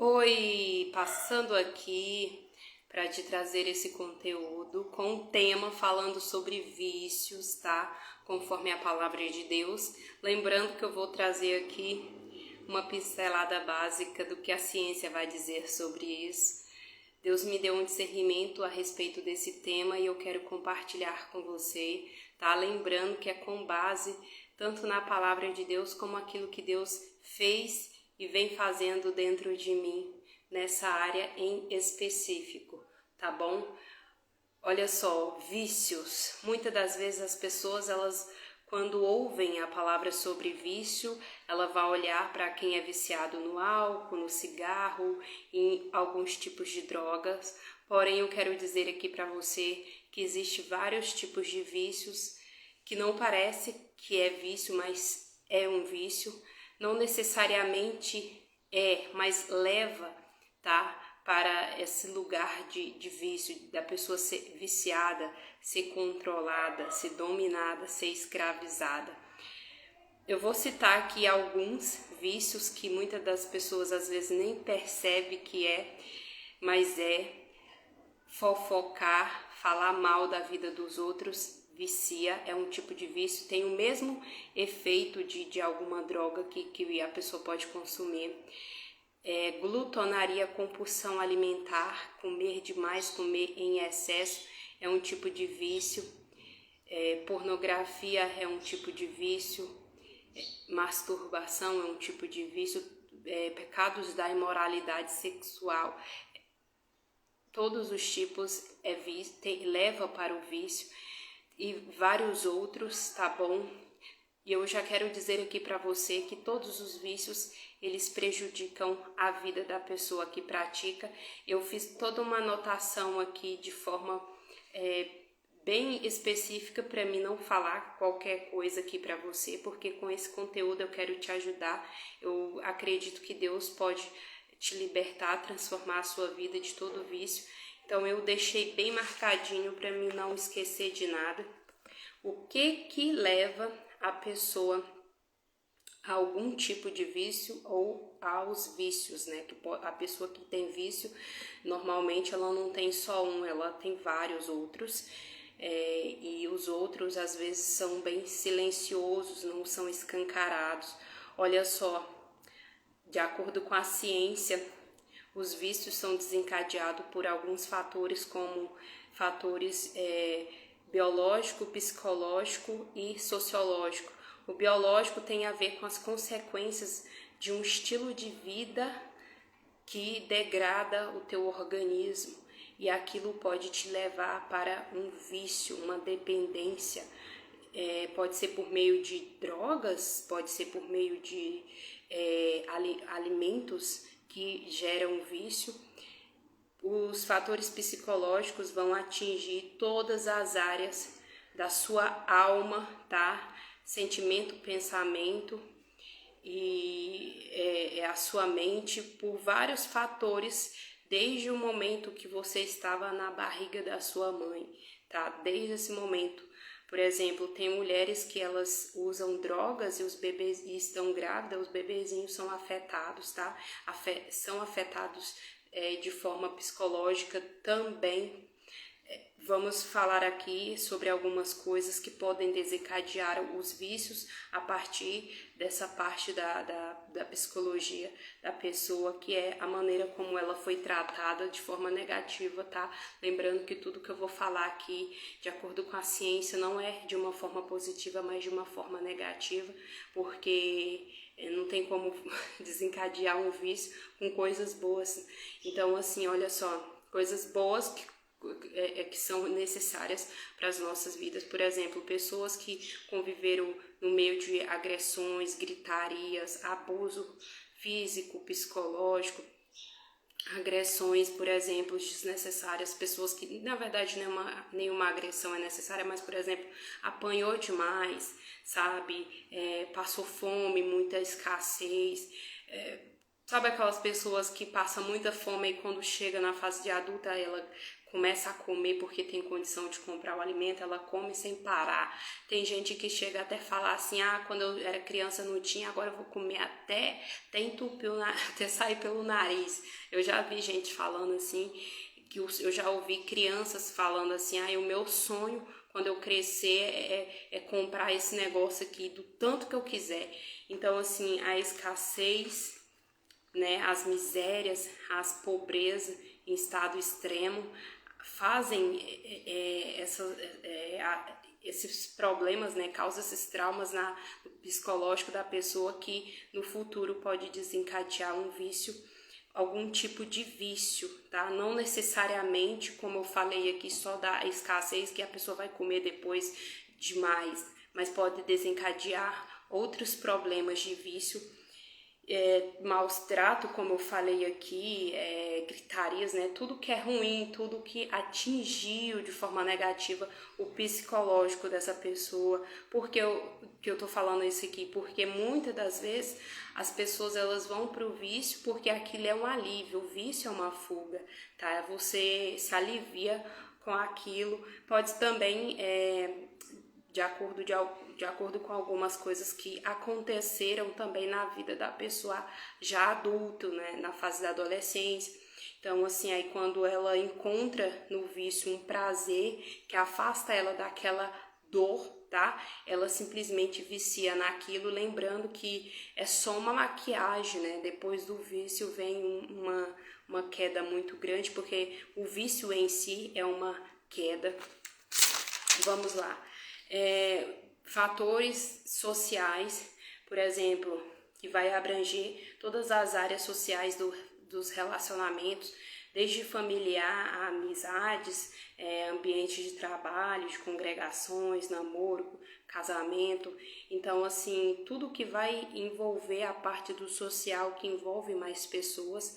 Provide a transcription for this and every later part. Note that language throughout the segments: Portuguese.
Oi, passando aqui para te trazer esse conteúdo com um tema falando sobre vícios, tá? Conforme a palavra de Deus. Lembrando que eu vou trazer aqui uma pincelada básica do que a ciência vai dizer sobre isso. Deus me deu um discernimento a respeito desse tema e eu quero compartilhar com você, tá? Lembrando que é com base tanto na palavra de Deus como aquilo que Deus fez e vem fazendo dentro de mim nessa área em específico, tá bom? Olha só, vícios. Muitas das vezes as pessoas, quando ouvem a palavra sobre vício, ela vai olhar para quem é viciado no álcool, no cigarro, em alguns tipos de drogas. Porém, eu quero dizer aqui para você que existe vários tipos de vícios que não parece que é vício, mas é um vício. Não necessariamente mas leva, tá? Para esse lugar de vício, da pessoa ser viciada, ser controlada, ser dominada, ser escravizada. Eu vou citar aqui alguns vícios que muitas das pessoas às vezes nem percebe que mas fofocar, falar mal da vida dos outros, vicia, é um tipo de vício, tem o mesmo efeito de alguma droga que a pessoa pode consumir. Glutonaria, compulsão alimentar, comer demais, comer em excesso, é um tipo de vício. Pornografia é um tipo de vício. Masturbação é um tipo de vício. Pecados da imoralidade sexual, todos os tipos leva para o vício e vários outros, tá bom? E eu já quero dizer aqui para você que todos os vícios, eles prejudicam a vida da pessoa que pratica. Eu fiz toda uma anotação aqui de forma bem específica para mim não falar qualquer coisa aqui para você, porque com esse conteúdo eu quero te ajudar. Eu acredito que Deus pode te libertar, transformar a sua vida de todo vício. Então eu deixei bem marcadinho para mim não esquecer de nada. O que leva a pessoa a algum tipo de vício ou aos vícios, né? A pessoa que tem vício, normalmente ela não tem só um, ela tem vários outros. E os outros às vezes são bem silenciosos, não são escancarados. Olha só, de acordo com a ciência, os vícios são desencadeados por alguns fatores, como fatores biológico, psicológico e sociológico. O biológico tem a ver com as consequências de um estilo de vida que degrada o teu organismo e aquilo pode te levar para um vício, uma dependência. Pode ser por meio de drogas, pode ser por meio de alimentos que geram vício. Os fatores psicológicos vão atingir todas as áreas da sua alma, tá? Sentimento, pensamento e a sua mente por vários fatores, desde o momento que você estava na barriga da sua mãe, tá? Desde esse momento. Por exemplo, tem mulheres que elas usam drogas e os bebês estão grávidas, os bebezinhos são afetados, tá? São afetados de forma psicológica também. Vamos falar aqui sobre algumas coisas que podem desencadear os vícios a partir dessa parte da psicologia da pessoa, que é a maneira como ela foi tratada de forma negativa, tá? Lembrando que tudo que eu vou falar aqui, de acordo com a ciência, não é de uma forma positiva, mas de uma forma negativa, porque não tem como desencadear um vício com coisas boas. Então, assim, olha só, coisas boas que são necessárias para as nossas vidas. Por exemplo, pessoas que conviveram no meio de agressões, gritarias, abuso físico, psicológico, agressões, por exemplo, desnecessárias, pessoas que, na verdade, nenhuma agressão é necessária, mas, por exemplo, apanhou demais, sabe, passou fome, muita escassez, Sabe aquelas pessoas que passam muita fome e quando chega na fase de adulta ela começa a comer porque tem condição de comprar o alimento, ela come sem parar. Tem gente que chega até falar assim, quando eu era criança não tinha, agora eu vou comer até entupir, até sair pelo nariz. Eu já vi gente falando assim, eu já ouvi crianças falando assim, o meu sonho quando eu crescer é comprar esse negócio aqui do tanto que eu quiser. Então assim, a escassez, né, as misérias, as pobrezas em estado extremo fazem esses problemas, né, causam esses traumas no psicológico da pessoa que no futuro pode desencadear um vício, algum tipo de vício, tá? Não necessariamente, como eu falei aqui, só da escassez que a pessoa vai comer depois demais, mas pode desencadear outros problemas de vício, maus trato, como eu falei aqui, gritarias, né? Tudo que é ruim, tudo que atingiu de forma negativa o psicológico dessa pessoa. Por que eu tô falando isso aqui? Porque muitas das vezes as pessoas elas vão pro vício porque aquilo é um alívio, o vício é uma fuga, tá? Você se alivia com aquilo. Pode também, de acordo com algumas coisas que aconteceram também na vida da pessoa já adulto, né, na fase da adolescência. Então, assim, aí quando ela encontra no vício um prazer que afasta ela daquela dor, tá? Ela simplesmente vicia naquilo, lembrando que é só uma maquiagem, né? Depois do vício vem uma queda muito grande, porque o vício em si é uma queda. Vamos lá. Fatores sociais, por exemplo, que vai abranger todas as áreas sociais dos relacionamentos, desde familiar a amizades, ambiente de trabalho, de congregações, namoro, casamento. Então, assim, tudo que vai envolver a parte do social, que envolve mais pessoas,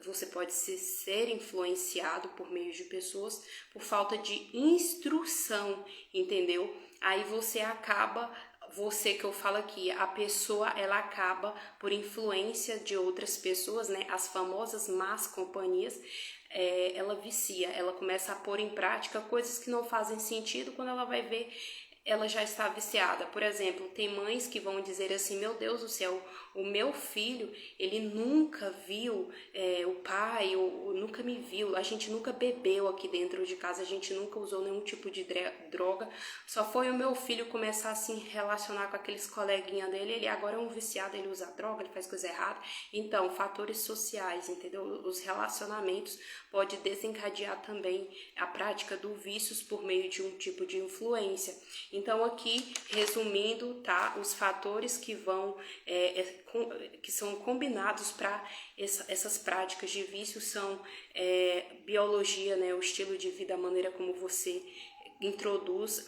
você pode ser influenciado por meio de pessoas por falta de instrução, entendeu? Aí você que eu falo aqui, a pessoa ela acaba por influência de outras pessoas, né? As famosas más companhias, ela vicia, ela começa a pôr em prática coisas que não fazem sentido, quando ela vai ver, ela já está viciada. Por exemplo, tem mães que vão dizer assim, meu Deus do céu, o meu filho, ele nunca viu o pai, ou nunca me viu, a gente nunca bebeu aqui dentro de casa, a gente nunca usou nenhum tipo de droga, só foi o meu filho começar a se relacionar com aqueles coleguinhas dele, ele agora é um viciado, ele usa droga, ele faz coisa errada. Então, fatores sociais, entendeu? Os relacionamentos pode desencadear também a prática do vícios por meio de um tipo de influência. Então, aqui, resumindo, tá? Os fatores que que são combinados para essas práticas de vício são biologia, né? O estilo de vida, a maneira como você introduz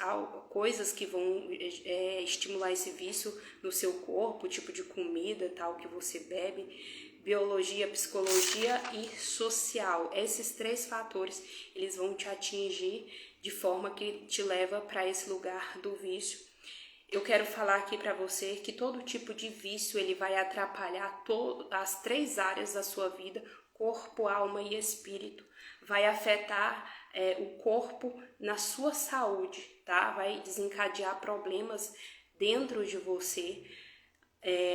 coisas que vão estimular esse vício no seu corpo, o tipo de comida, tal, que você bebe, biologia, psicologia e social. Esses três fatores, eles vão te atingir de forma que te leva para esse lugar do vício. Eu quero falar aqui para você que todo tipo de vício ele vai atrapalhar as três áreas da sua vida, corpo, alma e espírito. Vai afetar o corpo na sua saúde, tá? Vai desencadear problemas dentro de você.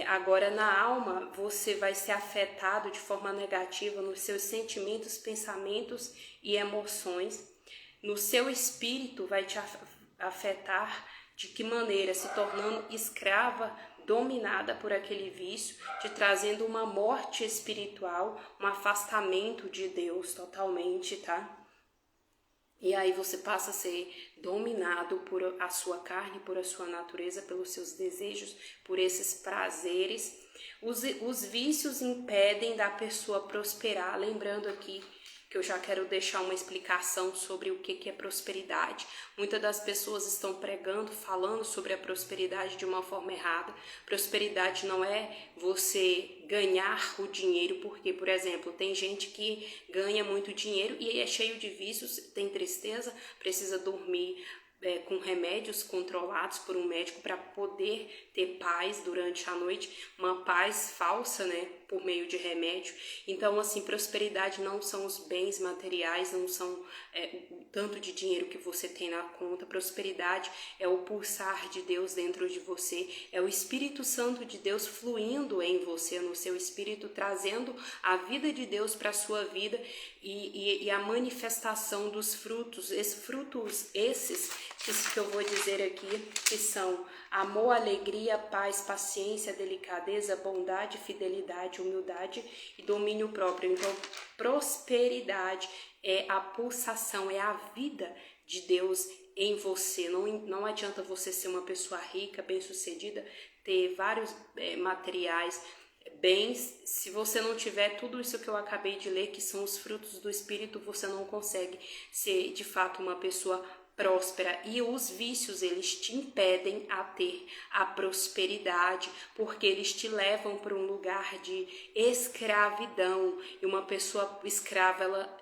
Agora, na alma, você vai ser afetado de forma negativa nos seus sentimentos, pensamentos e emoções. No seu espírito, vai te afetar de que maneira? Se tornando escrava, dominada por aquele vício, te trazendo uma morte espiritual, um afastamento de Deus totalmente, tá? E aí você passa a ser dominado por a sua carne, por a sua natureza, pelos seus desejos, por esses prazeres. Os vícios impedem da pessoa prosperar. Lembrando aqui que eu já quero deixar uma explicação sobre o que é prosperidade. Muitas das pessoas estão pregando, falando sobre a prosperidade de uma forma errada. Prosperidade não é você ganhar o dinheiro, porque, por exemplo, tem gente que ganha muito dinheiro e é cheio de vícios, tem tristeza, precisa dormir com remédios controlados por um médico para poder ter paz durante a noite, uma paz falsa, né? por meio de remédio. Então, assim, prosperidade não são os bens materiais, não são o tanto de dinheiro que você tem na conta. Prosperidade é o pulsar de Deus dentro de você, é o Espírito Santo de Deus fluindo em você, no seu espírito, trazendo a vida de Deus para a sua vida e a manifestação dos frutos. Esses que eu vou dizer aqui, que são amor, alegria, paz, paciência, delicadeza, bondade, fidelidade, humildade e domínio próprio. Então, prosperidade é a pulsação, é a vida de Deus em você. Não adianta você ser uma pessoa rica, bem-sucedida, ter vários materiais, bens, se você não tiver tudo isso que eu acabei de ler, que são os frutos do Espírito, você não consegue ser de fato uma pessoa próspera. E os vícios, eles te impedem a ter a prosperidade, porque eles te levam para um lugar de escravidão, e uma pessoa escrava, ela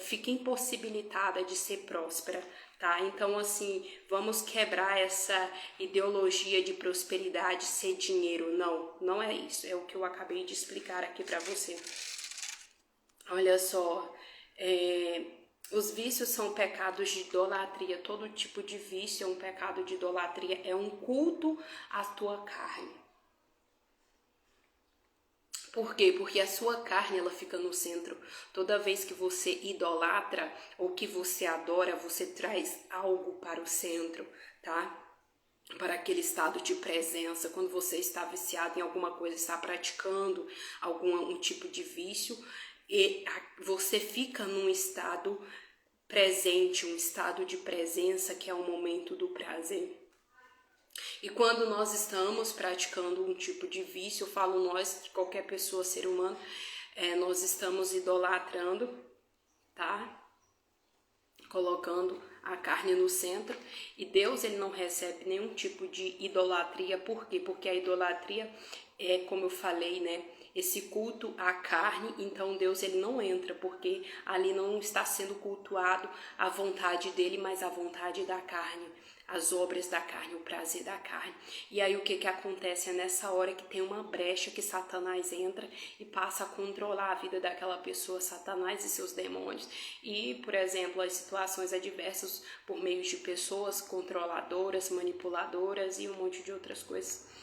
fica impossibilitada de ser próspera, tá? Então, assim, vamos quebrar essa ideologia de prosperidade ser dinheiro. Não é isso, é o que eu acabei de explicar aqui para você. Olha só, os vícios são pecados de idolatria. Todo tipo de vício é um pecado de idolatria, é um culto à tua carne. Por quê? Porque a sua carne, ela fica no centro. Toda vez que você idolatra ou que você adora, você traz algo para o centro, tá? Para aquele estado de presença. Quando você está viciado em alguma coisa, está praticando um tipo de vício, e você fica num estado presente, um estado de presença, que é o momento do prazer. E quando nós estamos praticando um tipo de vício, eu falo nós, qualquer pessoa, ser humano, nós estamos idolatrando, tá? Colocando a carne no centro, e Deus, ele não recebe nenhum tipo de idolatria. Por quê? Porque a idolatria é, como eu falei, né, esse culto à carne. Então Deus, ele não entra, porque ali não está sendo cultuado a vontade dele, mas a vontade da carne, as obras da carne, o prazer da carne. E aí o que acontece? É nessa hora que tem uma brecha que Satanás entra e passa a controlar a vida daquela pessoa, Satanás e seus demônios. E, por exemplo, as situações adversas por meio de pessoas controladoras, manipuladoras e um monte de outras coisas.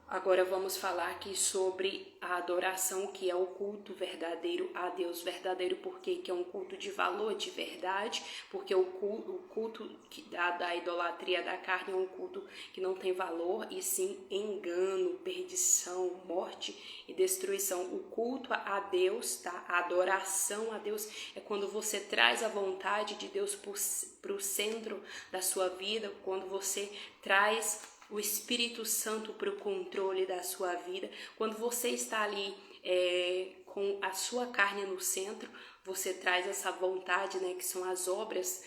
Agora vamos falar aqui sobre a adoração, que é o culto verdadeiro a Deus. Verdadeiro porque que é um culto de valor, de verdade, porque o culto da idolatria da carne é um culto que não tem valor, e sim engano, perdição, morte e destruição. O culto a Deus, tá? A adoração a Deus é quando você traz a vontade de Deus para o centro da sua vida, quando você traz o Espírito Santo para o controle da sua vida. Quando você está ali com a sua carne no centro, você traz essa vontade, né, que são as obras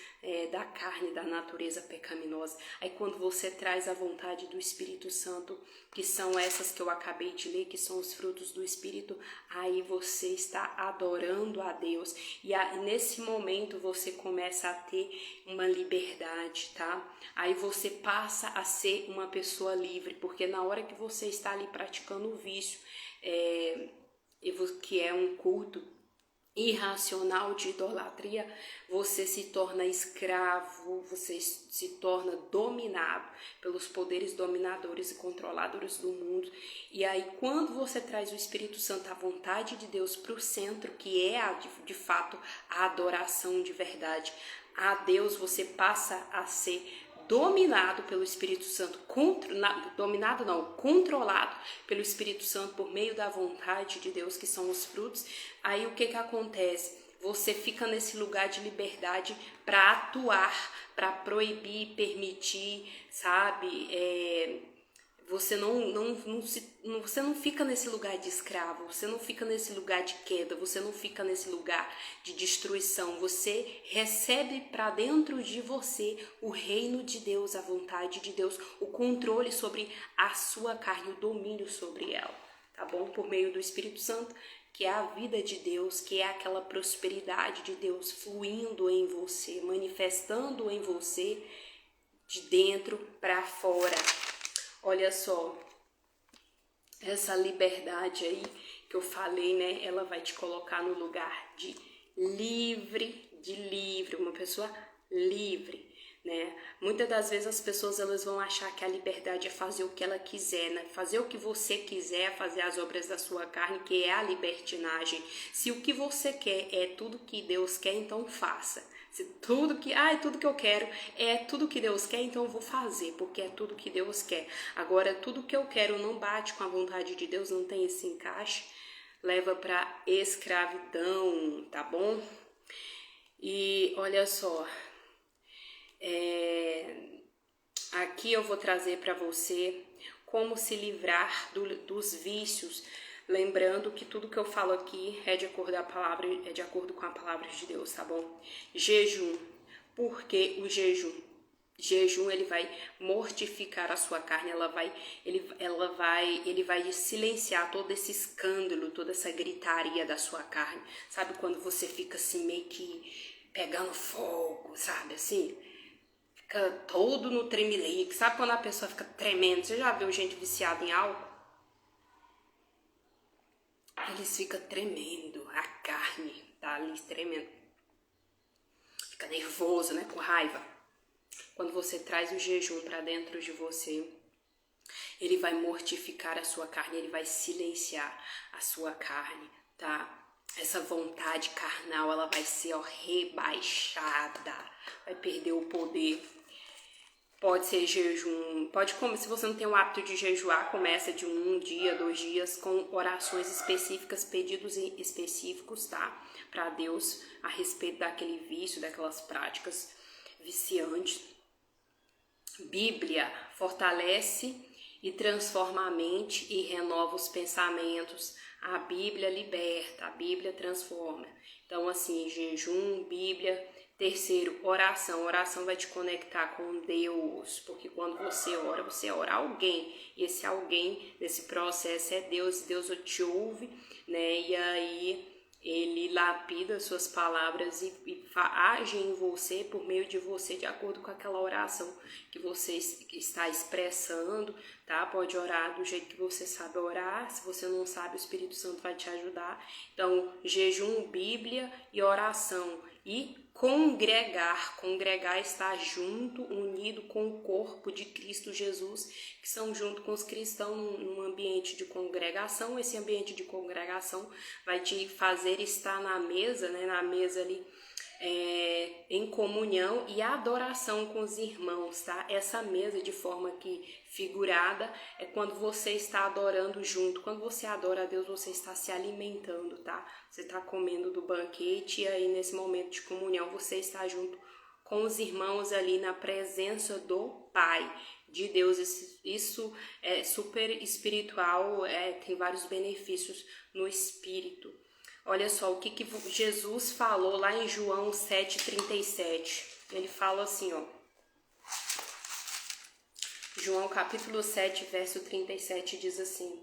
da carne, da natureza pecaminosa. Aí quando você traz a vontade do Espírito Santo, que são essas que eu acabei de ler, que são os frutos do Espírito, aí você está adorando a Deus. E nesse momento você começa a ter uma liberdade, tá? Aí você passa a ser uma pessoa livre, porque na hora que você está ali praticando o vício, que é um culto irracional de idolatria, você se torna escravo, você se torna dominado pelos poderes dominadores e controladores do mundo. E aí quando você traz o Espírito Santo, a vontade de Deus, para o centro, que é de fato a adoração de verdade a Deus, você passa a ser dominado pelo Espírito Santo, controlado pelo Espírito Santo por meio da vontade de Deus, que são os frutos. Aí o que acontece? Você fica nesse lugar de liberdade para atuar, para proibir, permitir, sabe? Você você não fica nesse lugar de escravo, você não fica nesse lugar de queda, você não fica nesse lugar de destruição. Você recebe para dentro de você o reino de Deus, a vontade de Deus, o controle sobre a sua carne, o domínio sobre ela, tá bom? Por meio do Espírito Santo, que é a vida de Deus, que é aquela prosperidade de Deus fluindo em você, manifestando em você de dentro para fora. Olha só, essa liberdade aí que eu falei, né? Ela vai te colocar no lugar de livre, uma pessoa livre, né? Muitas das vezes as pessoas elas vão achar que a liberdade é fazer o que ela quiser, né? Fazer o que você quiser, fazer as obras da sua carne, que é a libertinagem. Se o que você quer é tudo que Deus quer, então faça. Se tudo que eu quero é tudo que Deus quer, então eu vou fazer, porque é tudo que Deus quer. Agora, tudo que eu quero não bate com a vontade de Deus, não tem esse encaixe, leva para escravidão, tá bom? E olha só, aqui eu vou trazer para você como se livrar dos vícios, lembrando que tudo que eu falo aqui é de acordo com a palavra de Deus, tá bom? Jejum, porque o jejum ele vai mortificar a sua carne, ele vai silenciar todo esse escândalo, toda essa gritaria da sua carne. Sabe quando você fica assim meio que pegando fogo, sabe assim? Fica todo no tremelique. Sabe quando a pessoa fica tremendo? Você já viu gente viciada em álcool? Eles ficam tremendo, a carne tá ali tremendo. Fica nervoso, né? Com raiva. Quando você traz o jejum para dentro de você, ele vai mortificar a sua carne, ele vai silenciar a sua carne, tá? Essa vontade carnal, ela vai ser rebaixada, vai perder o poder. Pode ser jejum, pode comer, se você não tem o hábito de jejuar, começa de 1 dia, 2 dias, com orações específicas, pedidos específicos, tá? Para Deus, a respeito daquele vício, daquelas práticas viciantes. Bíblia fortalece e transforma a mente e renova os pensamentos. A Bíblia liberta, a Bíblia transforma. Então, assim, jejum, Bíblia. Terceiro, oração. Oração vai te conectar com Deus, porque quando você ora alguém. E esse alguém, nesse processo, é Deus. Deus te ouve, né? E aí ele lapida suas palavras e age em você, por meio de você, de acordo com aquela oração que você está expressando, tá? Pode orar do jeito que você sabe orar. Se você não sabe, o Espírito Santo vai te ajudar. Então, jejum, Bíblia e oração. E congregar é estar junto, unido com o corpo de Cristo Jesus, que são junto com os cristãos num ambiente de congregação. Esse ambiente de congregação vai te fazer estar na mesa, né, na mesa ali, em comunhão e adoração com os irmãos, tá? Essa mesa de forma que figurada é quando você está adorando junto. Quando você adora a Deus, você está se alimentando, tá? Você está comendo do banquete e aí nesse momento de comunhão você está junto com os irmãos ali na presença do Pai, de Deus. Isso é super espiritual, tem vários benefícios no espírito. Olha só o que Jesus falou lá em João 7,37. Ele fala assim, ó. João capítulo 7, verso 37 diz assim: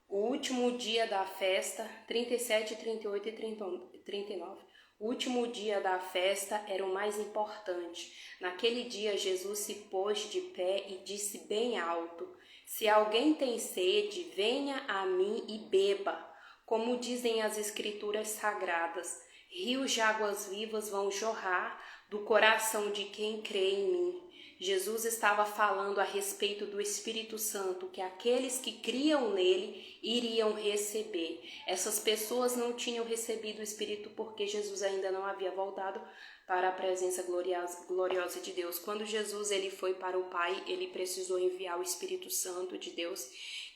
o último dia da festa, 37, 38 e 39. O último dia da festa era o mais importante. Naquele dia Jesus se pôs de pé e disse bem alto: se alguém tem sede, venha a mim e beba. Como dizem as escrituras sagradas, rios de águas vivas vão jorrar do coração de quem crê em mim. Jesus estava falando a respeito do Espírito Santo, que aqueles que criam nele iriam receber. Essas pessoas não tinham recebido o Espírito porque Jesus ainda não havia voltado para a presença gloriosa de Deus. Quando Jesus ele foi para o Pai, ele precisou enviar o Espírito Santo de Deus,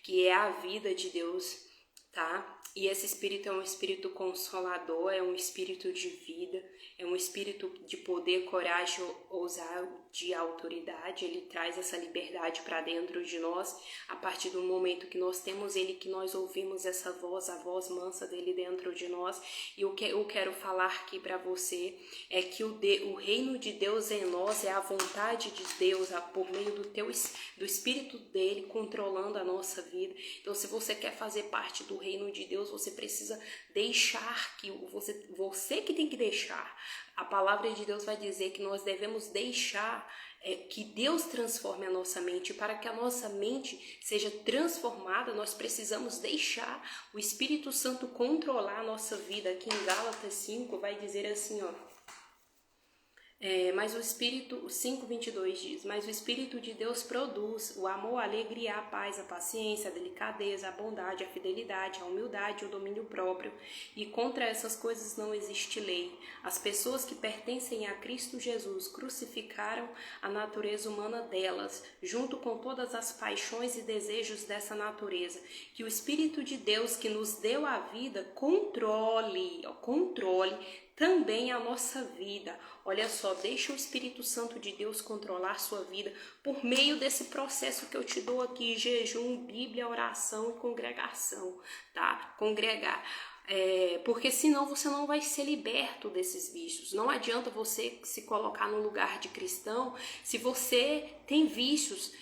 que é a vida de Deus, tá? E esse Espírito é um Espírito consolador, é um Espírito de vida, é um Espírito de poder, coragem, ousar, de autoridade. Ele traz essa liberdade para dentro de nós, a partir do momento que nós temos Ele, que nós ouvimos essa voz, a voz mansa dele dentro de nós. E o que eu quero falar aqui para você é que o reino de Deus em nós é a vontade de Deus, por meio do Espírito dele controlando a nossa vida. Então, se você quer fazer parte do reino de Deus, Deus, você precisa deixar que você que tem que deixar. A palavra de Deus vai dizer que nós devemos deixar que Deus transforme a nossa mente. Para que a nossa mente seja transformada, nós precisamos deixar o Espírito Santo controlar a nossa vida. Aqui em Gálatas 5 vai dizer assim, ó. Mas o Espírito, 5:22 diz, mas o Espírito de Deus produz o amor, a alegria, a paz, a paciência, a delicadeza, a bondade, a fidelidade, a humildade, o domínio próprio. E contra essas coisas não existe lei. As pessoas que pertencem a Cristo Jesus crucificaram a natureza humana delas, junto com todas as paixões e desejos dessa natureza. Que o Espírito de Deus que nos deu a vida controle também a nossa vida. Olha só, deixa o Espírito Santo de Deus controlar sua vida por meio desse processo que eu te dou aqui, jejum, Bíblia, oração e congregação, tá? Congregar. Porque senão você não vai ser liberto desses vícios. Não adianta você se colocar no lugar de cristão se você tem vícios.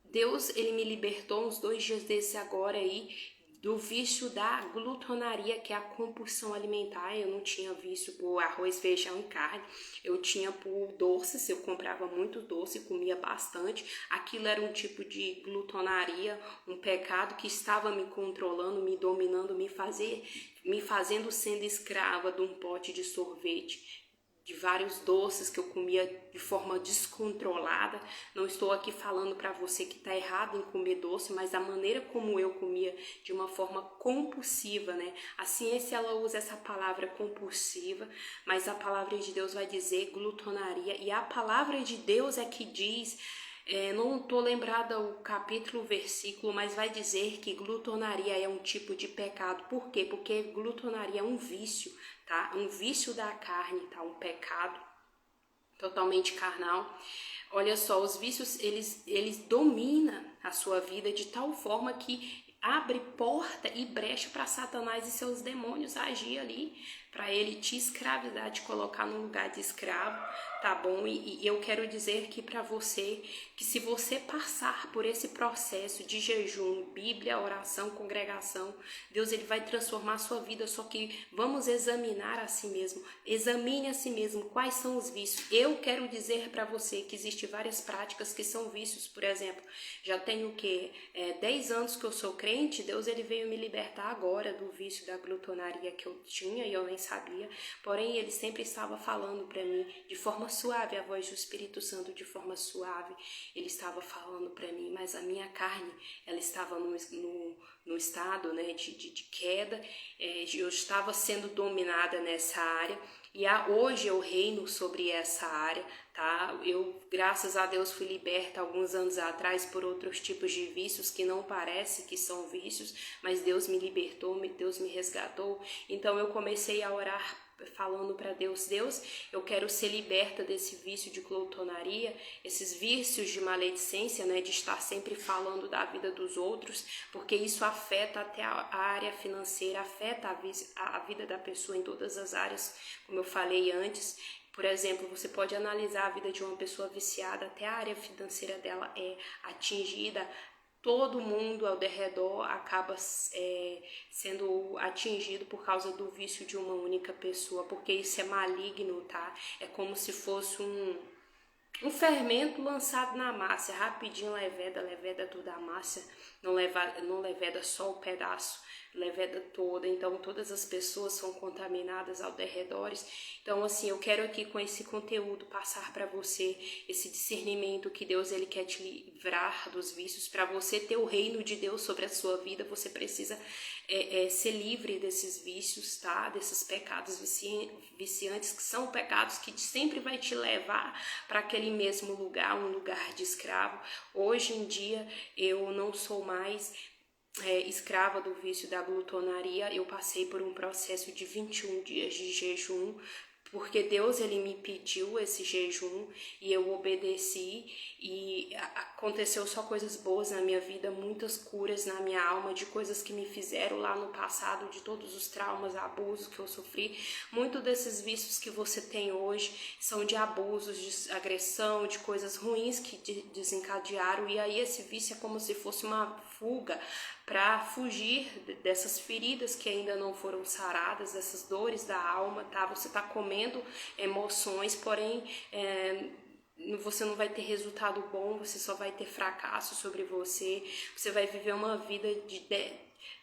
Deus, ele me libertou uns 2 dias desses agora aí, do vício da glutonaria, que é a compulsão alimentar. Eu não tinha vício por arroz, feijão e carne, eu tinha por doces, eu comprava muito doce, comia bastante. Aquilo era um tipo de glutonaria, um pecado que estava me controlando, me dominando, me fazendo sendo escrava de um pote de sorvete, de vários doces que eu comia de forma descontrolada. Não estou aqui falando para você que está errado em comer doce, mas a maneira como eu comia de uma forma compulsiva, né? A ciência, ela usa essa palavra compulsiva, mas a palavra de Deus vai dizer glutonaria, e a palavra de Deus é que diz, não estou lembrada o capítulo, o versículo, mas vai dizer que glutonaria é um tipo de pecado. Por quê? Porque glutonaria é um vício, tá? Um vício da carne, tá? Um pecado totalmente carnal. Olha só, os vícios, eles dominam a sua vida de tal forma que abre porta e brecha para Satanás e seus demônios agir ali, para ele te escravizar, te colocar num lugar de escravo, tá bom? E eu quero dizer que para você, que se você passar por esse processo de jejum, Bíblia, oração, congregação, Deus, ele vai transformar a sua vida. Só que vamos examinar a si mesmo, examine a si mesmo quais são os vícios. Eu quero dizer para você que existem várias práticas que são vícios. Por exemplo, já tenho 10 anos que eu sou crente. Deus, ele veio me libertar agora do vício da glutonaria que eu tinha e eu nem sabia, porém ele sempre estava falando para mim de forma suave, a voz do Espírito Santo de forma suave, ele estava falando para mim, mas a minha carne, ela estava no estado, né, de queda. Eu estava sendo dominada nessa área, e hoje eu reino sobre essa área, tá? Eu, graças a Deus, fui liberta alguns anos atrás por outros tipos de vícios que não parece que são vícios, mas Deus me libertou, Deus me resgatou. Então eu comecei a orar falando para Deus, eu quero ser liberta desse vício de glutonaria, esses vícios de maledicência, né, de estar sempre falando da vida dos outros, porque isso afeta até a área financeira, afeta a vida da pessoa em todas as áreas, como eu falei antes. Por exemplo, você pode analisar a vida de uma pessoa viciada, até a área financeira dela é atingida. Todo mundo ao redor acaba sendo atingido por causa do vício de uma única pessoa, porque isso é maligno, tá? É como se fosse um fermento lançado na massa, rapidinho leveda toda a massa, não leveda só o pedaço, leveda toda. Então todas as pessoas são contaminadas ao redor. Então assim, eu quero aqui com esse conteúdo passar para você esse discernimento que Deus, ele quer te livrar dos vícios. Para você ter o reino de Deus sobre a sua vida, você precisa ser livre desses vícios, tá? Desses pecados viciantes, que são pecados que sempre vai te levar para aquele mesmo lugar, um lugar de escravo. Hoje em dia eu não sou mais escrava do vício da glutonaria. Eu passei por um processo de 21 dias de jejum, porque Deus, ele me pediu esse jejum e eu obedeci, e aconteceu só coisas boas na minha vida, muitas curas na minha alma de coisas que me fizeram lá no passado, de todos os traumas, abusos que eu sofri. Muitos desses vícios que você tem hoje são de abusos, de agressão, de coisas ruins que desencadearam, e aí esse vício é como se fosse uma fuga, para fugir dessas feridas que ainda não foram saradas, dessas dores da alma, tá? Você está comendo emoções, porém você não vai ter resultado bom, você só vai ter fracasso sobre você, você vai viver uma vida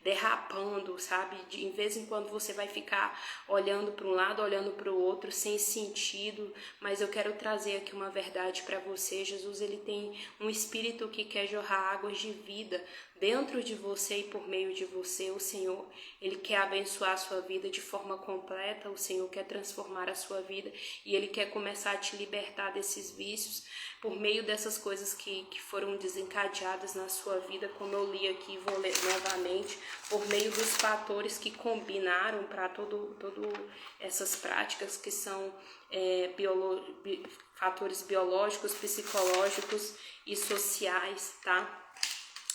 derrapando, sabe? De vez em quando você vai ficar olhando para um lado, olhando para o outro, sem sentido. Mas eu quero trazer aqui uma verdade para você. Jesus, ele tem um espírito que quer jorrar águas de vida dentro de você e por meio de você. O Senhor, ele quer abençoar a sua vida de forma completa. O Senhor quer transformar a sua vida e ele quer começar a te libertar desses vícios por meio dessas coisas que foram desencadeadas na sua vida, como eu li aqui, vou ler novamente, por meio dos fatores que combinaram para todo essas práticas que são fatores biológicos, psicológicos e sociais, tá?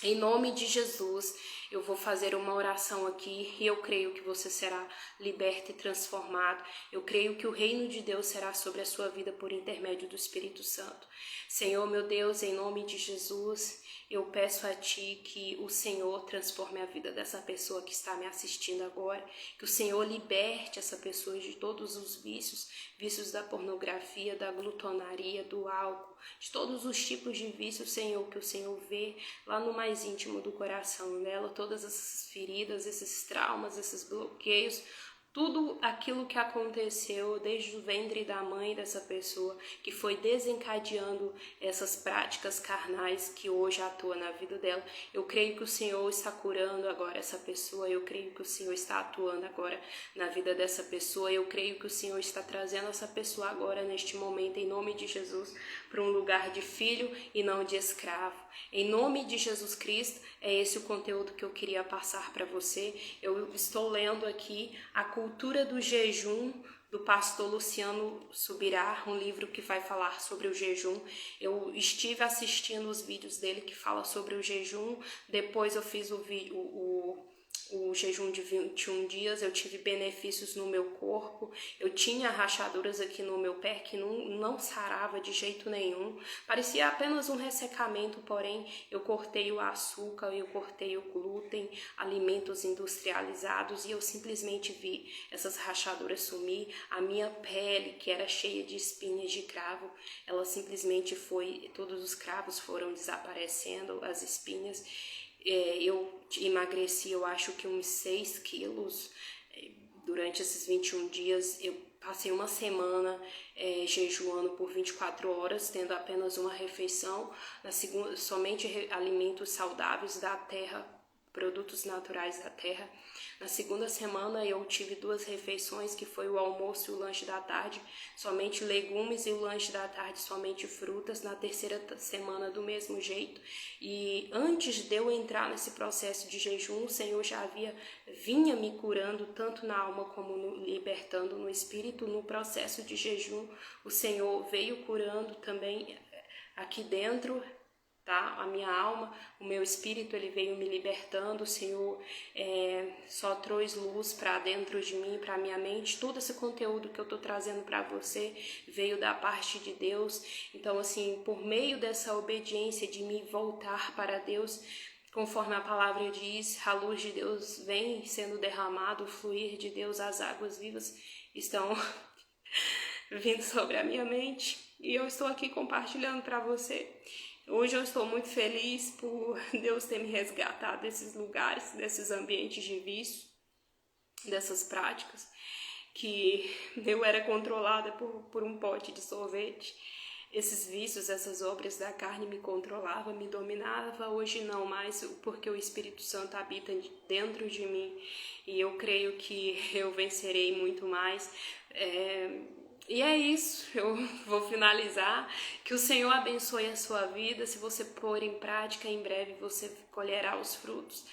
Em nome de Jesus, eu vou fazer uma oração aqui e eu creio que você será liberto e transformado. Eu creio que o reino de Deus será sobre a sua vida por intermédio do Espírito Santo. Senhor, meu Deus, em nome de Jesus, eu peço a Ti que o Senhor transforme a vida dessa pessoa que está me assistindo agora, que o Senhor liberte essa pessoa de todos os vícios da pornografia, da glutonaria, do álcool, de todos os tipos de vícios, Senhor, que o Senhor vê lá no mais íntimo do coração dela, todas essas feridas, esses traumas, esses bloqueios, tudo aquilo que aconteceu desde o ventre da mãe dessa pessoa, que foi desencadeando essas práticas carnais que hoje atuam na vida dela. Eu creio que o Senhor está curando agora essa pessoa, eu creio que o Senhor está atuando agora na vida dessa pessoa, eu creio que o Senhor está trazendo essa pessoa agora, neste momento, em nome de Jesus, para um lugar de filho e não de escravo. Em nome de Jesus Cristo, é esse o conteúdo que eu queria passar para você. Eu estou lendo aqui A Cultura do Jejum, do pastor Luciano Subirá, um livro que vai falar sobre o jejum. Eu estive assistindo os vídeos dele que fala sobre o jejum, depois eu fiz o jejum de 21 dias, eu tive benefícios no meu corpo, eu tinha rachaduras aqui no meu pé que não sarava de jeito nenhum, parecia apenas um ressecamento, porém eu cortei o açúcar, eu cortei o glúten, alimentos industrializados e eu simplesmente vi essas rachaduras sumir, a minha pele que era cheia de espinhas de cravo, ela simplesmente todos os cravos foram desaparecendo, as espinhas. Eu emagreci, eu acho que uns 6 quilos durante esses 21 dias. Eu passei uma semana jejuando por 24 horas, tendo apenas uma refeição, na segunda, somente alimentos saudáveis da terra, produtos naturais da terra. Na segunda semana eu tive 2 refeições, que foi o almoço e o lanche da tarde, somente legumes, e o lanche da tarde somente frutas. Na terceira semana do mesmo jeito. E antes de eu entrar nesse processo de jejum, o Senhor já vinha me curando tanto na alma como libertando no espírito. No processo de jejum, o Senhor veio curando também aqui dentro, tá? A minha alma, o meu espírito, ele veio me libertando. O Senhor só trouxe luz para dentro de mim, para minha mente. Todo esse conteúdo que eu tô trazendo para você veio da parte de Deus. Então, assim, por meio dessa obediência de me voltar para Deus, conforme a palavra diz, a luz de Deus vem sendo derramado, o fluir de Deus, as águas vivas estão vindo sobre a minha mente. E eu estou aqui compartilhando para você. Hoje eu estou muito feliz por Deus ter me resgatado desses lugares, desses ambientes de vício, dessas práticas, que eu era controlada por um pote de sorvete. Esses vícios, essas obras da carne me controlavam, me dominavam. Hoje não mais, porque o Espírito Santo habita dentro de mim. E eu creio que eu vencerei muito mais. E é isso, eu vou finalizar. Que o Senhor abençoe a sua vida. Se você pôr em prática, em breve você colherá os frutos.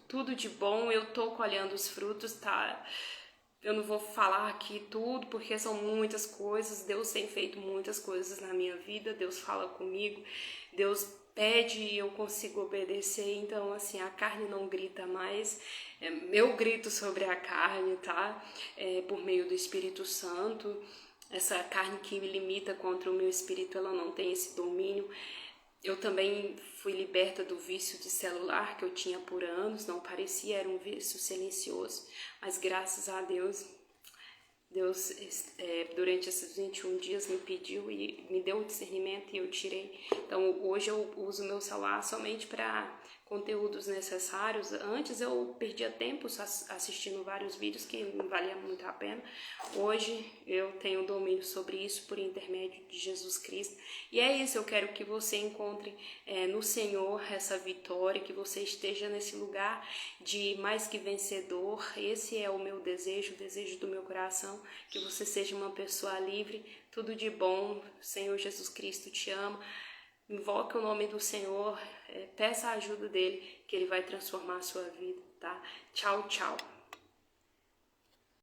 Tudo de bom, eu tô colhendo os frutos, tá? Eu não vou falar aqui tudo, porque são muitas coisas. Deus tem feito muitas coisas na minha vida. Deus fala comigo, Deus pede e eu consigo obedecer. Então, assim, a carne não grita mais. Eu grito sobre a carne, tá? Por meio do Espírito Santo. Essa carne que me limita contra o meu espírito, ela não tem esse domínio. Eu também fui liberta do vício de celular que eu tinha por anos, não parecia, era um vício silencioso, mas graças a Deus, durante esses 21 dias me pediu e me deu o discernimento e eu tirei. Então hoje eu uso meu celular somente para conteúdos necessários. Antes eu perdia tempo assistindo vários vídeos que não valia muito a pena. Hoje eu tenho domínio sobre isso por intermédio de Jesus Cristo. E é isso, eu quero que você encontre no Senhor essa vitória, que você esteja nesse lugar de mais que vencedor. Esse é o meu desejo, o desejo do meu coração, que você seja uma pessoa livre, tudo de bom. O Senhor Jesus Cristo te ama. Invoque o nome do Senhor, peça a ajuda dele, que ele vai transformar a sua vida, tá? Tchau, tchau.